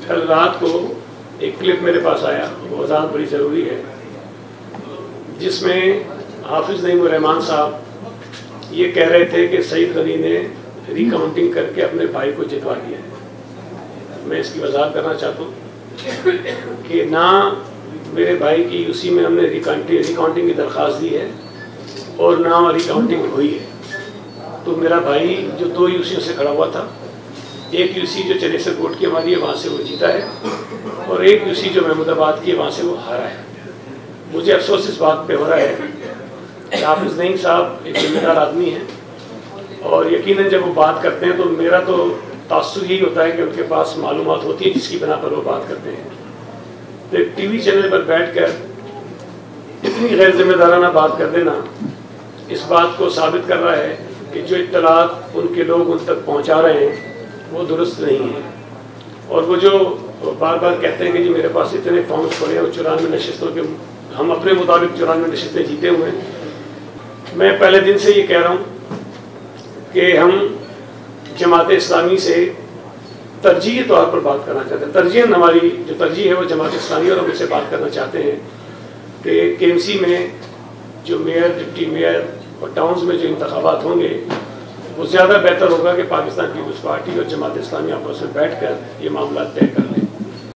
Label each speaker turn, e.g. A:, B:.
A: کل رات کو ایک کلپ میرے پاس آیا، وہ وضاحت بڑی ضروری ہے، جس میں حافظ نعیم الرحمان صاحب یہ کہہ رہے تھے کہ سعید غنی نے ریکاؤنٹنگ کر کے اپنے بھائی کو جتوا دیا ہے۔ میں اس کی وضاحت کرنا چاہتا ہوں کہ نہ میرے بھائی کی یو سی میں ہم نے ریکاؤنٹنگ کی درخواست دی ہے اور نہ ریکاؤنٹنگ ہوئی ہے۔ تو میرا بھائی جو 2 یو سیوں سے کھڑا ہوا تھا، ایک یو سی جو چنیسر کوٹ کی ہماری ہے وہاں سے وہ جیتا ہے، اور ایک یو سی جو محمود آباد کی ہے وہاں سے وہ ہارا ہے۔ مجھے افسوس اس بات پہ ہو رہا ہے کہ حافظ نعیم صاحب ایک ذمہ دار آدمی ہیں، اور یقیناً جب وہ بات کرتے ہیں تو میرا تو تاثر یہی ہوتا ہے کہ ان کے پاس معلومات ہوتی ہے جس کی بنا پر وہ بات کرتے ہیں۔ تو ایک ٹی وی چینل پر بیٹھ کر اتنی غیر ذمہ دارانہ بات کر دینا اس بات کو ثابت کر رہا ہے کہ جو اطلاعات ان کے لوگ ان تک پہنچا رہے ہیں وہ درست نہیں ہیں۔ اور وہ جو بار بار کہتے ہیں کہ جی میرے پاس اتنے فارمز پڑے ہیں اور 94 نشستوں کے ہم اپنے مطابق 94 نشستیں جیتے ہوئے ہیں۔ میں پہلے دن سے یہ کہہ رہا ہوں کہ ہم جماعت اسلامی سے ترجیحی طور پر بات کرنا چاہتے ہیں، ترجیحاً ہماری جو ترجیح ہے وہ جماعت اسلامی، اور ہم اس سے بات کرنا چاہتے ہیں کہ کے ایم سی میں جو میئر، ڈپٹی میئر اور ٹاؤنز میں جو انتخابات ہوں گے وہ زیادہ بہتر ہوگا کہ پاکستان پیپلز پارٹی اور جماعت اسلامی آپس میں بیٹھ کر یہ معاملات طے کر لیں۔